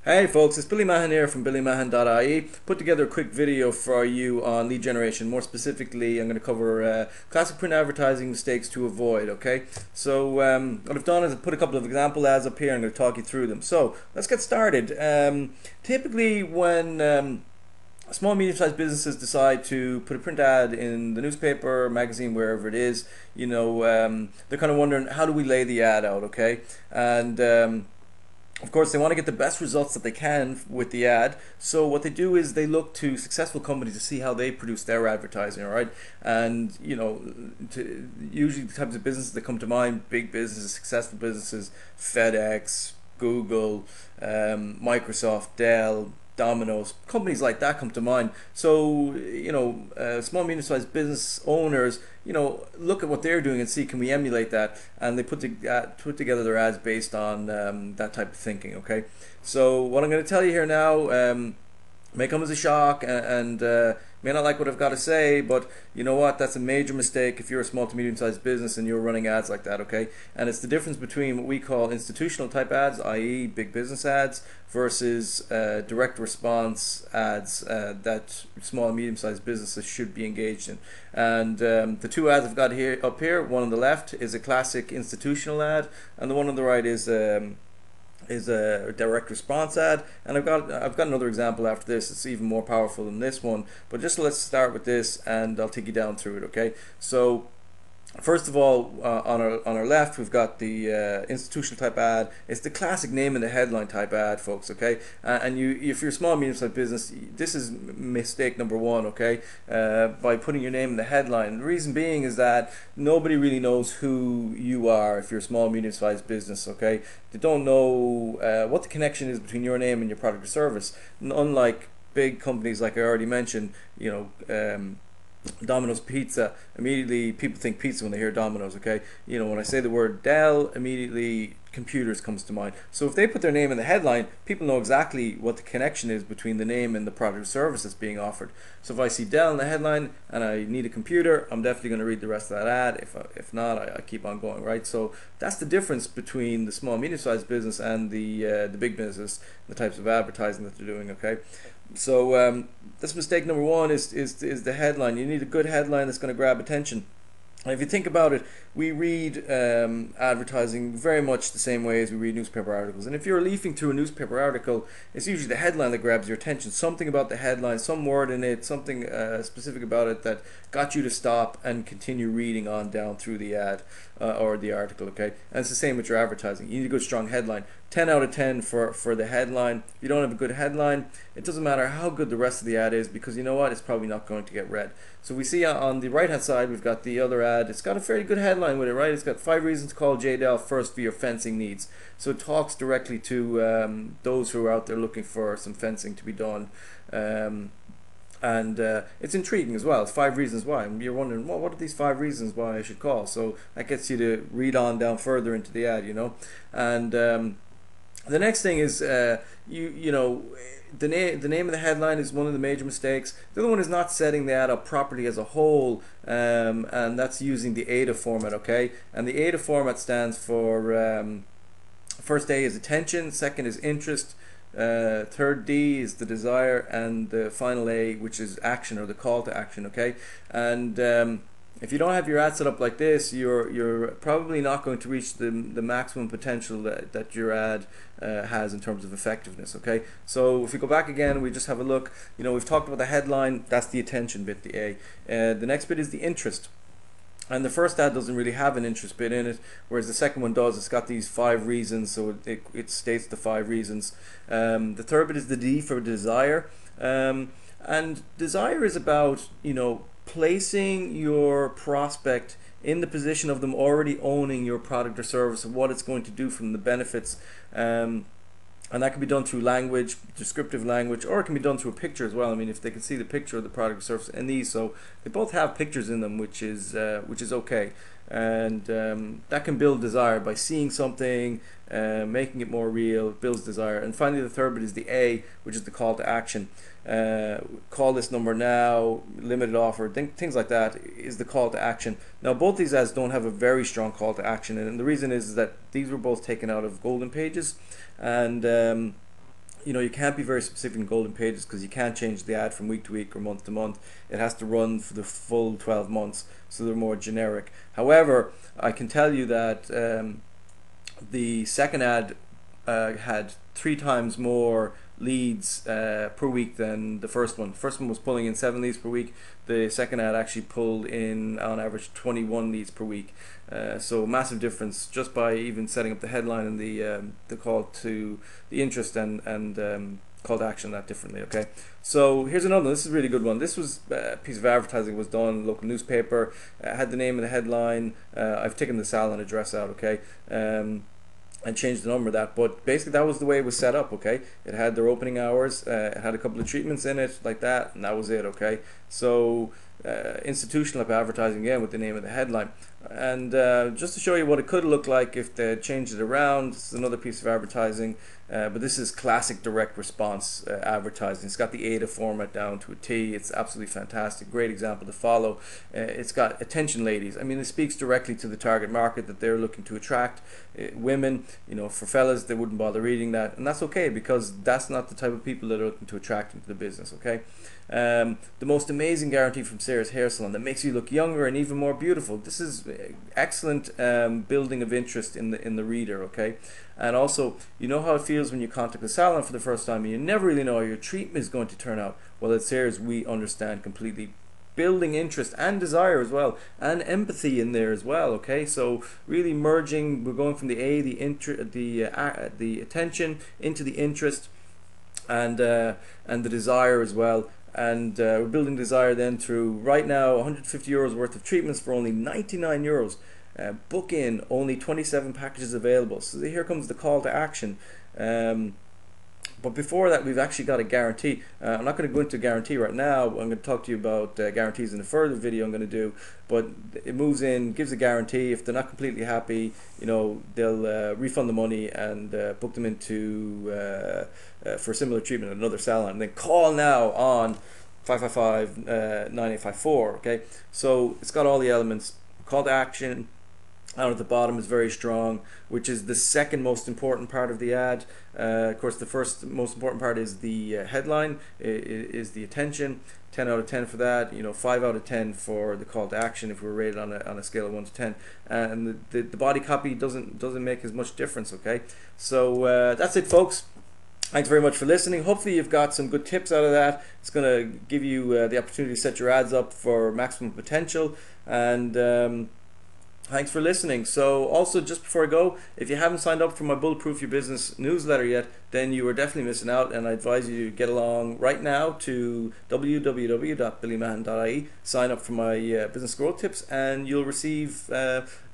Hey folks, it's Billy Mahan here from billymahan.ie. Put together a quick video for you on lead generation. More specifically, I'm going to cover classic print advertising mistakes to avoid. Okay, so what I've done is I've put a couple of example ads up here. I'm going to talk you through them. So let's get started. Typically, when small medium-sized businesses decide to put a print ad in the newspaper, magazine, wherever it is, they're kind of wondering, how do we lay the ad out? Okay, and of course, they want to get the best results that they can with the ad. So what they do is they look to successful companies to see how they produce their advertising. All right, and usually the types of businesses that come to mind: big businesses, successful businesses, FedEx, Google, Microsoft, Dell, Domino's, companies like that come to mind. So small medium-sized business owners, look at what they're doing and see, can we emulate that? And they put together their ads based on that type of thinking. Okay, so what I'm going to tell you here now may come as a shock and may not like what I've got to say, but you know what? That's a major mistake if you're a small to medium-sized business and you're running ads like that. Okay, and it's the difference between what we call institutional type ads, i.e., big business ads, versus direct response ads that small and medium-sized businesses should be engaged in. And the two ads I've got here up here, one on the left is a classic institutional ad, and the one on the right is a direct response ad. And I've got another example after this. It's even more powerful than this one, but just let's start with this and I'll take you down through it. Okay, so first of all, on our left, we've got the institutional type ad. It's the classic name in the headline type ad, folks. Okay, and if you're a small medium-sized business, this is mistake number one. Okay, by putting your name in the headline. The reason being is that nobody really knows who you are if you're a small medium-sized business. Okay, they don't know what the connection is between your name and your product or service. Unlike big companies, like I already mentioned, Domino's Pizza, immediately people think pizza when they hear Domino's. Okay, when I say the word Dell, immediately computers comes to mind. So if they put their name in the headline, people know exactly what the connection is between the name and the product or service that's being offered. So if I see Dell in the headline and I need a computer, I'm definitely going to read the rest of that ad. If not, I keep on going, right? So that's the difference between the small medium-sized business and the big business, the types of advertising that they're doing. Okay, so that's mistake number one is the headline. You need a good headline that's going to grab attention. And if you think about it, we read advertising very much the same way as we read newspaper articles. And if you're leafing through a newspaper article, it's usually the headline that grabs your attention. Something about the headline, some word in it, something specific about it that got you to stop and continue reading on down through the ad or the article. Okay, and it's the same with your advertising. You need a good strong headline. 10 out of 10 for the headline. If you don't have a good headline, it doesn't matter how good the rest of the ad is, because you know what, it's probably not going to get read. So we see on the right hand side, we've got the other ad. It's got a fairly good headline with it, right? It's got 5 reasons to call JDL first for your fencing needs. So it talks directly to those who are out there looking for some fencing to be done. And it's intriguing as well. It's 5 reasons why. And you're wondering, well, what are these 5 reasons why I should call? So that gets you to read on down further into the ad, And the next thing is the name of the headline is one of the major mistakes. The other one is not setting the ad up properly as a whole, and that's using the ADA format. Okay, and the ADA format stands for first A is attention, second is interest, third D is the desire, and the final A, which is action, or the call to action. Okay, and if you don't have your ad set up like this, you're probably not going to reach the maximum potential that your ad has in terms of effectiveness. Okay, so if we go back again, we just have a look. We've talked about the headline. That's the attention bit, the A. The next bit is the interest. And the first ad doesn't really have an interest bit in it, whereas the second one does. It's got these 5 reasons, so it states the 5 reasons. The third bit is the D for desire. And desire is about, placing your prospect in the position of them already owning your product or service and what it's going to do from the benefits. And that can be done through language, descriptive language, or it can be done through a picture as well. I mean, if they can see the picture of the product or service in these, so they both have pictures in them, which is okay. And that can build desire by seeing something, making it more real, builds desire. And finally, the third bit is the A, which is the call to action. Call this number now, limited offer, things like that is the call to action. Now, both these ads don't have a very strong call to action, and the reason is that these were both taken out of Golden Pages, and you can't be very specific in golden pages because you can't change the ad from week to week or month to month. It has to run for the full 12 months, so they're more generic. However, I can tell you that the second ad had 3 times more leads per week than the first one. The first one was pulling in 7 leads per week. The second ad actually pulled in on average 21 leads per week. So massive difference just by even setting up the headline and the call to the interest and call to action that differently. Okay, so here's another one. This is a really good one. This was a piece of advertising was done in a local newspaper, had the name of the headline. I've taken the salon address out, okay, and changed the number of that, but basically that was the way it was set up. Okay, it had their opening hours, it had a couple of treatments in it like that, and that was it. Okay, so institutional advertising again with the name of the headline. And just to show you what it could look like if they changed it around, this is another piece of advertising, but this is classic direct response advertising. It's got the ADA format down to a T. It's absolutely fantastic, great example to follow. It's got attention ladies. I mean, it speaks directly to the target market that they're looking to attract. Women, for fellas, they wouldn't bother reading that, and that's okay because that's not the type of people that are looking to attract into the business. Okay, the most amazing guarantee from Sarah's Hair Salon that makes you look younger and even more beautiful. This is excellent building of interest in the reader. Okay, and also how it feels when you contact the salon for the first time and you never really know how your treatment is going to turn out. Well, at Sarah's we understand completely. Building interest and desire as well, and empathy in there as well. Okay, so really merging. We're going from the attention into the interest and the desire as well. And we're building desire then through right now 150 euros worth of treatments for only 99 euros. Book in, only 27 packages available. So here comes the call to action. But before that, we've actually got a guarantee. I'm not going to go into guarantee right now. I'm going to talk to you about guarantees in a further video I'm going to do. But it moves in, gives a guarantee. If they're not completely happy, they'll refund the money and book them into for similar treatment at another salon. And then call now on 555-9854. Okay, so it's got all the elements. Call to action. Out at the bottom is very strong, which is the second most important part of the ad. Of course, the first most important part is the headline, is the attention. 10 out of 10 for that. 5 out of 10 for the call to action if we're rated on a scale of 1 to 10. And the body copy doesn't make as much difference. Okay, so that's it, folks. Thanks very much for listening. Hopefully you've got some good tips out of that. It's going to give you the opportunity to set your ads up for maximum potential. And thanks for listening. So also, just before I go, if you haven't signed up for my Bulletproof Your Business newsletter yet, then you are definitely missing out, and I advise you to get along right now to www.billymahan.ie, sign up for my business growth tips, and you'll receive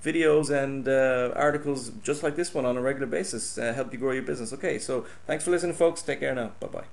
videos and articles just like this one on a regular basis, help you grow your business. Okay, so thanks for listening, folks. Take care now. Bye-bye.